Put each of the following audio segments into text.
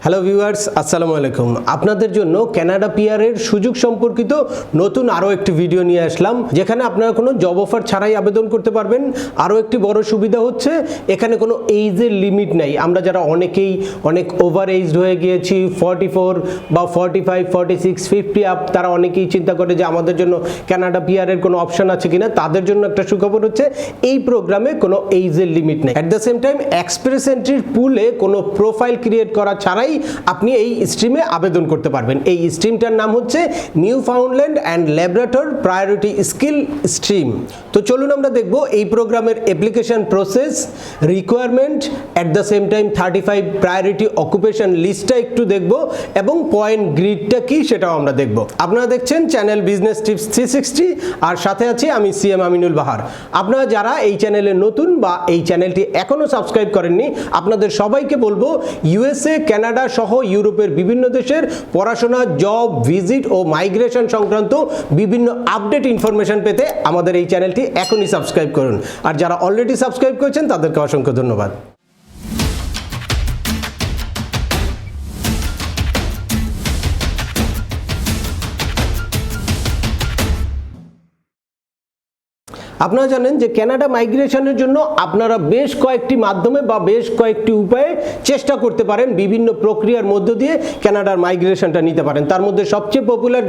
Hello viewers, আসসালামু আলাইকুম। আপনাদের জন্য কানাডা পিআরের সুযোগ সম্পর্কিত নতুন আরও একটি ভিডিও নিয়ে আসলাম, যেখানে আপনারা কোনো জব অফার ছাড়াই আবেদন করতে পারবেন। আরও একটি বড় সুবিধা হচ্ছে এখানে কোনো এইজের লিমিট নাই। আমরা যারা অনেক ওভার এইজড হয়ে গিয়েছি, 44 বা 45, 46, 50 আপ, তারা অনেকেই চিন্তা করে যে আমাদের জন্য কানাডা পিআরের কোনো অপশন আছে কিনা। তাদের জন্য একটা সুখবর হচ্ছে এই প্রোগ্রামে কোনো এইজের লিমিট নেই। At the same time express এন্ট্রির পুলে কোনো প্রোফাইল ক্রিয়েট করা ছাড়াই আপনি এই স্ট্রিমে আবেদন করতে পারবেন। এই স্ট্রিমটার নাম হচ্ছে Newfoundland and Labrador priority skill stream. তো চলুন আমরা দেখব এই প্রোগ্রামের application process, requirement, at the same time 35 priority occupation লিস্টটা একটু দেখব এবং পয়েন্ট গ্রিডটা কি সেটাও আমরা দেখব। আপনারা দেখছেন চ্যানেল বিজনেস টিপস 360, আর সাথে আছি আমি সিএম আমিনুল বাহার। আপনারা যারা এই চ্যানেলে নতুন বা এই চ্যানেলটি এখনও সাবস্ক্রাইব করেননি, আপনাদের সবাইকে বলবো ইউএসএ, কানাডা সহ ইউরোপের বিভিন্ন দেশের পড়াশোনা, জব, ভিজিট ও মাইগ্রেশন সংক্রান্ত বিভিন্ন আপডেট ইনফরমেশন পেতে আমাদের এই চ্যানেলটি এখনই সাবস্ক্রাইব করুন। আর যারা অলরেডি সাবস্ক্রাইব করেছেন তাদেরকে অসংখ্য ধন্যবাদ। আপনারা জানেন যে কানাডা মাইগ্রেশনের জন্য আপনারা বেশ কয়েকটি মাধ্যমে বা বেশ কয়েকটি উপায়ে চেষ্টা করতে পারেন, বিভিন্ন প্রক্রিয়ার মধ্য দিয়ে কানাডার মাইগ্রেশনটা নিতে পারেন। তার মধ্যে সবচেয়ে পপুলার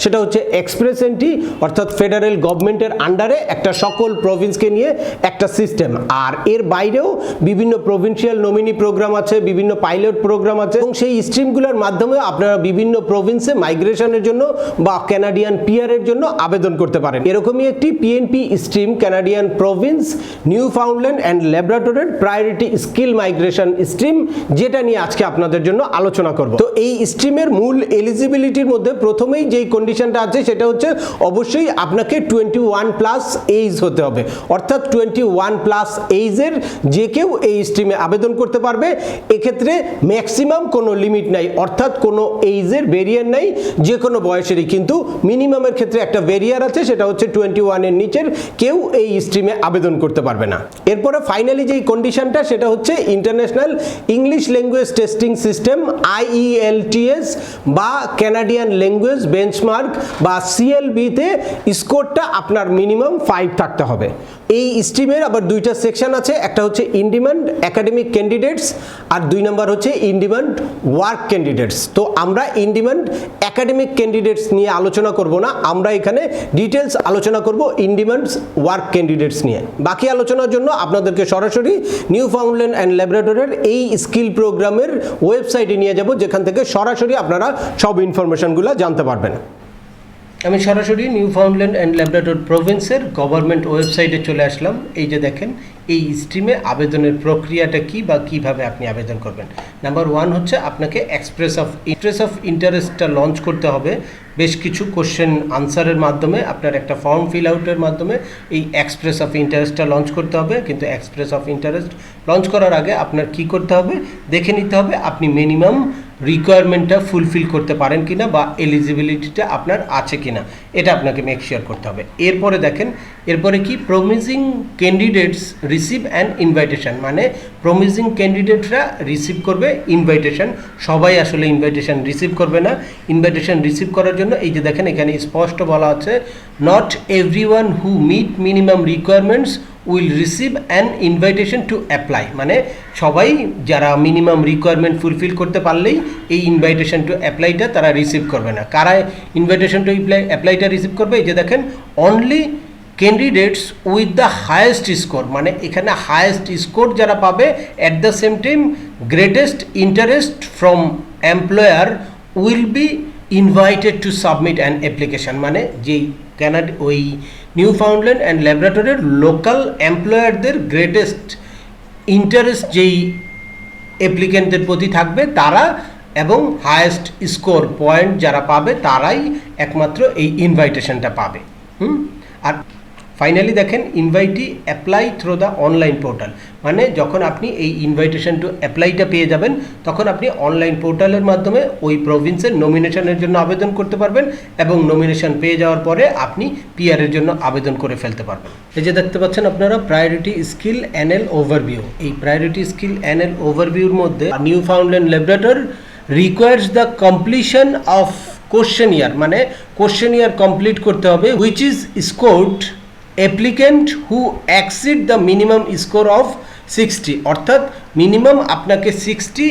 সেটা হচ্ছে এক্সপ্রেস এন্ট্রি, অর্থাৎ ফেডারেল গভর্নমেন্টের আন্ডারে একটা সকল প্রভিন্সকে নিয়ে একটা সিস্টেম। আর এর বাইরেও বিভিন্ন প্রভিন্সিয়াল নমিনি প্রোগ্রাম আছে, বিভিন্ন পাইলট প্রোগ্রাম আছে, এবং সেই স্ট্রিমগুলোর মাধ্যমে আপনারা বিভিন্ন প্রভিন্সে মাইগ্রেশনের জন্য বা কানাডিয়ান পিআরের জন্য আবেদন করতে পারেন। এরকমই একটি PNP stream, Canadian province Newfoundland and ল্যাবরেটরের প্রায়োরিটি স্কিল মাইগ্রেশন স্ট্রিম, যেটা নিয়ে আজকে আপনাদের জন্য আলোচনা করব। তো এই স্ট্রিমের মূল এলিজিবিলিটির মধ্যে প্রথমেই যেই কন্ডিশনটা আছে সেটা হচ্ছে অবশ্যই আপনাকে 21+ এইজ হতে হবে, অর্থাৎ 21+ এইজের যে কেউ এই স্ট্রিমে আবেদন করতে পারবে। এক্ষেত্রে ম্যাক্সিমাম কোনো লিমিট নাই, অর্থাৎ কোনো এইজের ব্যারিয়ার নাই, যে কোনো বয়সেরই। কিন্তু মিনিমামের ক্ষেত্রে একটা ব্যারিয়ার আছে, সেটা হচ্ছে 21 এর নিচের কেউ এই স্ট্রিমে আবেদন করতে পারবে না। এরপরে ফাইনালি যেই কন্ডিশনটা সেটা হচ্ছে international English language testing system, IELTS বা কানাডিয়ান ল্যাঙ্গুয়েজ বেঞ্চমার্ক বা CLB-তে স্কোরটা আপনার মিনিমাম 5 থাকতে হবে। এই স্ট্রিমের আবার দুইটা সেকশন আছে, একটা হচ্ছে in demand academic candidates are 2 নম্বর হচ্ছে ইন ডিমান্ড ওয়ার্ক ক্যান্ডিডেটস। তো আমরা ইন ডিমান্ড একাডেমিক ক্যান্ডিডেটস নিয়ে আলোচনা করব না, আমরা এখানে ডিটেলস আলোচনা করব ইন ডিমান্ড ওয়ার্ক ক্যান্ডিডেটস নিয়ে। বাকি আলোচনার জন্য আপনাদেরকে সরাসরি নিউ ফাউন্ডল্যান্ড অ্যান্ড ল্যাবরেটরের এই স্কিল প্রোগ্রামের ওয়েবসাইটে নিয়ে যাব, যেখান থেকে সরাসরি আপনারা সব ইনফরমেশনগুলো জানতে পারবেন। আমি সরাসরি নিউ ফাউন্ডল্যান্ড অ্যান্ড ল্যাবরেটর প্রভিন্সের গভর্নমেন্ট ওয়েবসাইটে চলে আসলাম। এই যে দেখেন এই স্ট্রিমে আবেদনের প্রক্রিয়াটা কি বা কিভাবে আপনি আবেদন করবেন। নাম্বার 1 হচ্ছে আপনাকে এক্সপ্রেস অফ ইন্টারেস্টটা লঞ্চ করতে হবে। বেশ কিছু কোশ্চেন আনসারের মাধ্যমে আপনার একটা ফর্ম ফিল আউটের মাধ্যমে এই এক্সপ্রেস অফ ইন্টারেস্টটা লঞ্চ করতে হবে। কিন্তু এক্সপ্রেস অফ ইন্টারেস্ট লঞ্চ করার আগে আপনার কি করতে হবে, দেখে নিতে হবে আপনি মিনিমাম রিকোয়ারমেন্টটা ফুলফিল করতে পারেন কিনা বা এলিজিবিলিটিটা আপনার আছে কিনা, এটা আপনাকে মেক শিওর করতে হবে। এরপরে দেখেন, এরপরে কি promising candidates receive an invitation, মানে প্রমিজিং ক্যান্ডিডেটরা রিসিভ করবে ইনভাইটেশন। সবাই আসলে ইনভাইটেশন রিসিভ করবে না। ইনভাইটেশন রিসিভ করার জন্য এই যে দেখেন এখানে স্পষ্ট বলা আছে, not everyone who meet minimum requirements will receive an invitation to apply, মানে সবাই যারা মিনিমাম রিকোয়ারমেন্ট ফুলফিল করতে পারলেই এই ইনভাইটেশন টু অ্যাপ্লাইটা তারা রিসিভ করবে না। কারা ইনভাইটেশন টু অ্যাপ্লাইটা রিসিভ করবে, এই যে দেখেন only candidates with the highest score, মানে এখানে হায়েস্ট স্কোর যারা পাবে, at the same time greatest interest from employer will be invited to submit an application, মানে যেই ওই নিউ ফাউন্ডল্যান্ড অ্যান্ড ল্যাবরেটরের লোকাল এমপ্লয়ারদের গ্রেটেস্ট ইন্টারেস্ট যেই অ্যাপ্লিকেন্টদের প্রতি থাকবে তারা, এবং হায়েস্ট স্কোর পয়েন্ট যারা পাবে তারাই একমাত্র এই ইনভাইটেশনটা পাবে। আর ফাইনালি দেখেন invitee apply through the online portal, মানে যখন আপনি এই ইনভাইটেশন টু অ্যাপ্লাইটা পেয়ে যাবেন তখন আপনি অনলাইন পোর্টালের মাধ্যমে ওই প্রভিন্সের নমিনেশনের জন্য আবেদন করতে পারবেন, এবং নমিনেশন পেয়ে যাওয়ার পরে আপনি পিআরের জন্য আবেদন করে ফেলতে পারবেন। এই যে দেখতে পাচ্ছেন আপনারা প্রায়োরিটি স্কিল এনএল ওভারভিউ, এই প্রায়োরিটি স্কিল এনএল ওভারভিউর মধ্যে Newfoundland Labrador requires the completion of questionnaire, মানে কোশ্চেনিয়ার কমপ্লিট করতে হবে, which is scored applicant who exceed the minimum score of 60, অর্থাৎ মিনিমাম আপনাকে 60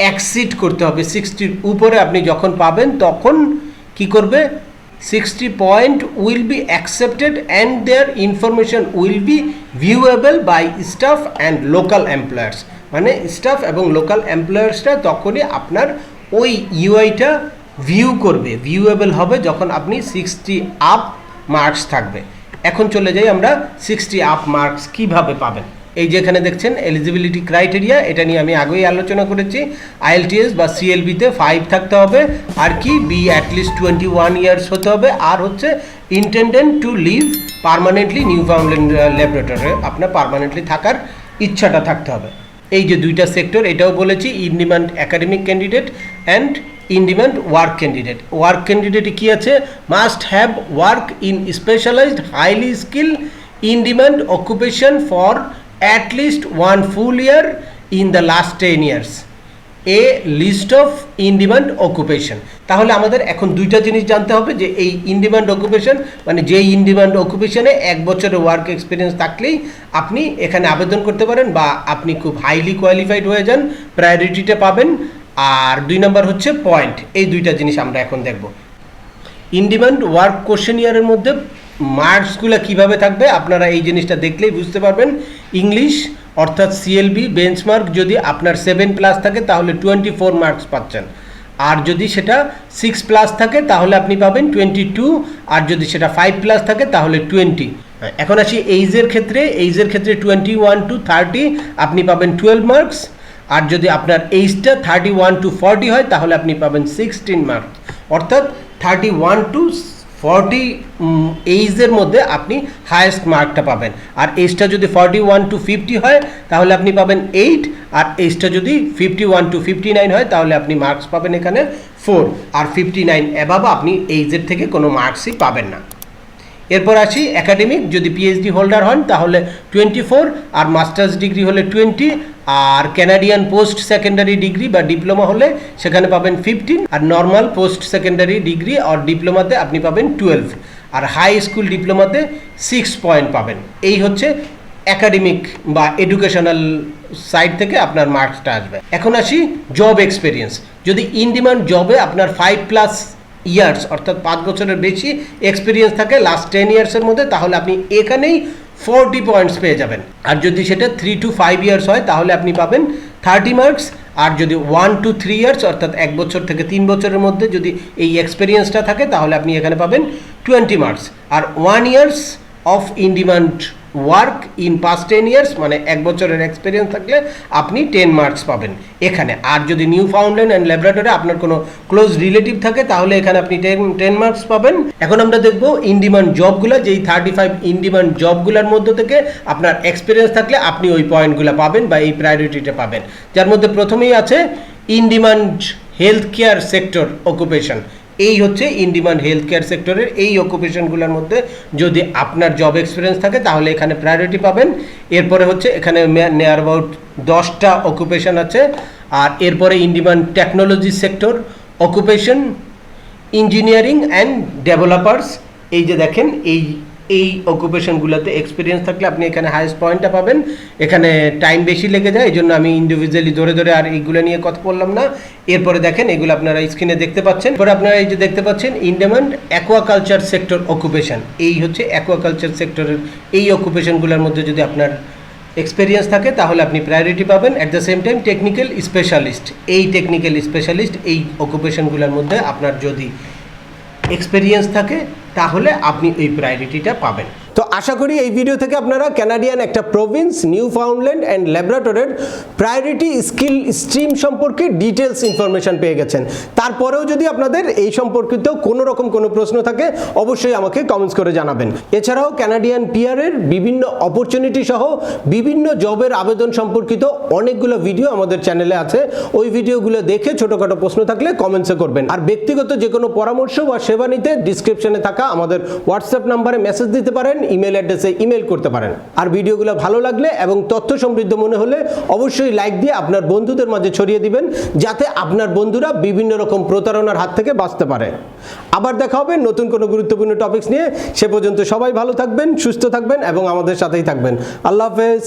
অ্যাক্সিড করতে হবে। 60-র উপরে আপনি যখন পাবেন তখন কি করবে, 60 point will be accepted and their information will be viewable by staff and local employers, মানে স্টাফ এবং লোকাল এমপ্লয়ার্সরা তখনই আপনার ওই ইউআইটা ভিউ করবে, ভিউয়েবল হবে যখন আপনি 60 আপ মার্কস থাকবে। এখন চলে যাই আমরা 60 আপ মার্কস কিভাবে পাবেন। এই যে এখানে দেখছেন এলিজিবিলিটি ক্রাইটেরিয়া, এটা নিয়ে আমি আগেই আলোচনা করেছি। আইএলটিএস বা সিএলবিতে 5 থাকতে হবে, আর কি বি অ্যাটলিস্ট 21 ইয়ার্স হতে হবে, আর হচ্ছে intended to live permanently Newfoundland Labrador, আপনার পার্মানেন্টলি থাকার ইচ্ছাটা থাকতে হবে। এই যে দুইটা সেক্টর, এটাও বলেছি, in demand academic candidate and in demand work candidate. Work ক্যান্ডিডেটে কী আছে, must have work in specialized highly skill in demand occupation for at least 1 full year in the last 10 years, a list of in demand occupation। তাহলে আমাদের এখন দুইটা জিনিস জানতে হবে, যে এই ইন ডিমান্ড অকুপেশন মানে যে ইন ডিমান্ড অকুপেশনে 1 বছরের ওয়ার্ক এক্সপিরিয়েন্স থাকলেই আপনি এখানে আবেদন করতে পারেন, বা আপনি খুব হাইলি কোয়ালিফাইড হয়ে যান, প্রায়োরিটিটা পাবেন। আর 2 নম্বর হচ্ছে পয়েন্ট। এই দুইটা জিনিস আমরা এখন দেখব। ইন ডিমান্ড ওয়ার্ক কোশ্চেনিয়ারের মধ্যে মার্কসগুলো কিভাবে থাকবে আপনারা এই জিনিসটা দেখলেই বুঝতে পারবেন। ইংলিশ অর্থাৎ সিএলবি বেঞ্চমার্ক যদি আপনার 7+ থাকে তাহলে 24 মার্কস পাচ্ছেন, আর যদি সেটা 6+ থাকে তাহলে আপনি পাবেন 22, আর যদি সেটা 5+ থাকে তাহলে 20। এখন আসি এইজের ক্ষেত্রে। এইজের ক্ষেত্রে 21 to 30 আপনি পাবেন 12 মার্কস, আর যদি আপনার এইজটা 31 to 40 হয় তাহলে আপনি পাবেন 16 মার্কস। অর্থাৎ 31 to 40 এইজের মধ্যে আপনি হায়েস্ট মার্কটা পাবেন, আর এইজটা যদি 41 to 50 হয় তাহলে আপনি পাবেন 8, আর এইজটা যদি 51 to 59 হয় তাহলে আপনি মার্কস পাবেন এখানে 4, আর 59 অ্যাবাভ আপনি এইজের থেকে কোনো মার্কসই পাবেন না। এরপর আসি একাডেমিক। যদি পিএইচডি হোল্ডার হন তাহলে 24, আর মাস্টার্স ডিগ্রি হলে 20, আর ক্যানাডিয়ান পোস্ট সেকেন্ডারি ডিগ্রি বা ডিপ্লোমা হলে সেখানে পাবেন 15, আর নর্মাল পোস্ট সেকেন্ডারি ডিগ্রি আর ডিপ্লোমাতে আপনি পাবেন 12, আর হাই স্কুল ডিপ্লোমাতে 6 পয়েন্ট পাবেন। এই হচ্ছে একাডেমিক বা এডুকেশনাল সাইড থেকে আপনার মার্কসটা আসবে। এখন আসি জব এক্সপিরিয়েন্স। যদি ইন ডিমান্ড জবে আপনার 5+ ইয়ার্স অর্থাৎ 5 বছরের বেশি এক্সপিরিয়েন্স থাকে লাস্ট 10 ইয়ার্সের মধ্যে, তাহলে আপনি এখানেই 40 পয়েন্টস পেয়ে যাবেন। আর যদি সেটা 3 to 5 ইয়ার্স হয় তাহলে আপনি পাবেন 30 মার্কস, আর যদি 1 to 3 ইয়ার্স অর্থাৎ 1 বছর থেকে 3 বছরের মধ্যে যদি এই এক্সপিরিয়েন্সটা থাকে তাহলে আপনি এখানে পাবেন 20 মার্কস। আর 1 years of in demand work in past 10 years মানে 1 বছরের এক্সপিরিয়েন্স থাকলে আপনি 10 মার্কস পাবেন এখানে। আর যদি নিউ ফাউন্ডল্যান্ড অ্যান্ড ল্যাবরেটরি আপনার কোনো ক্লোজ রিলেটিভ থাকে তাহলে এখানে আপনি 10 মার্কস পাবেন। এখন আমরা দেখব ইন ডিমান্ড জবগুলো, যেই 35 ইন ডিমান্ড জবগুলোর মধ্যে থেকে আপনার এক্সপিরিয়েন্স থাকলে আপনি ওই পয়েন্টগুলো পাবেন বা এই প্রায়োরিটিটা পাবেন। যার মধ্যে প্রথমেই আছে in demand health care sector occupation. এই হচ্ছে ইন ডিমান্ড হেলথ কেয়ার সেক্টরের এই অকুপেশনগুলোর মধ্যে যদি আপনার জব এক্সপিরিয়েন্স থাকে তাহলে এখানে প্রায়োরিটি পাবেন। এরপরে হচ্ছে এখানে নিয়ার অ্যাবাউট 10টা অকুপেশন আছে। আর এরপরে in demand technology sector occupation, engineering and developers. এই যে দেখেন এই অকুপেশনগুলোতে এক্সপিরিয়েন্স থাকলে আপনি এখানে হাইয়েস্ট পয়েন্টটা পাবেন। এখানে টাইম বেশি লেগে যায়, এই জন্য আমি ইন্ডিভিজুয়ালি ধরে আর এইগুলো নিয়ে কথা বললাম না। এরপরে দেখেন এগুলো আপনারা স্ক্রিনে দেখতে পাচ্ছেন। এরপরে আপনারা এই যে দেখতে পাচ্ছেন in demand aquaculture sector occupation. এই হচ্ছে অ্যাকোয়াকালচার সেক্টরের এই অকুপেশনগুলোর মধ্যে যদি আপনার এক্সপিরিয়েন্স থাকে তাহলে আপনি প্রায়োরিটি পাবেন। At the same time technical specialist, এই টেকনিক্যাল স্পেশালিস্ট এই অকুপেশনগুলোর মধ্যে আপনার যদি এক্সপিরিয়েন্স থাকে তাহলে আপনি এই প্রায়োরিটিটা পাবেন। তো আশা করি এই ভিডিও থেকে আপনারা কানাডিয়ান একটা প্রভিন্স নিউ ফাউন্ডল্যান্ড অ্যান্ড ল্যাবরেটরির প্রায়োরিটি স্কিল স্ট্রিম সম্পর্কে ডিটেলস ইনফরমেশন পেয়ে গেছেন। তারপরেও যদি আপনাদের এই সম্পর্কিত কোনো রকম কোনো প্রশ্ন থাকে অবশ্যই আমাকে কমেন্টস করে জানাবেন। এছাড়াও কানাডিয়ান পিআরের বিভিন্ন অপরচুনিটি সহ বিভিন্ন জবের আবেদন সম্পর্কিত অনেকগুলো ভিডিও আমাদের চ্যানেলে আছে। ওই ভিডিওগুলো দেখে ছোটোখাটো প্রশ্ন থাকলে কমেন্টসে করবেন। আর ব্যক্তিগত যে কোনো পরামর্শ বা সেবা নিতে ডিসক্রিপশনে থাকা আমাদের হোয়াটসঅ্যাপ নাম্বারে মেসেজ দিতে পারেন, ইমেল অ্যাড্রেসে ইমেল করতে পারেন। আর ভিডিওগুলো ভালো লাগলে এবং তথ্য সমৃদ্ধ মনে হলে অবশ্যই লাইক দিয়ে আপনার বন্ধুদের মাঝে ছড়িয়ে দিবেন, যাতে আপনার বন্ধুরা বিভিন্ন রকম প্রতারণার হাত থেকে বাঁচতে পারে। আবার দেখা হবে নতুন কোনো গুরুত্বপূর্ণ টপিকস নিয়ে। সে পর্যন্ত সবাই ভালো থাকবেন, সুস্থ থাকবেন এবং আমাদের সাথেই থাকবেন। আল্লাহ হাফেজ।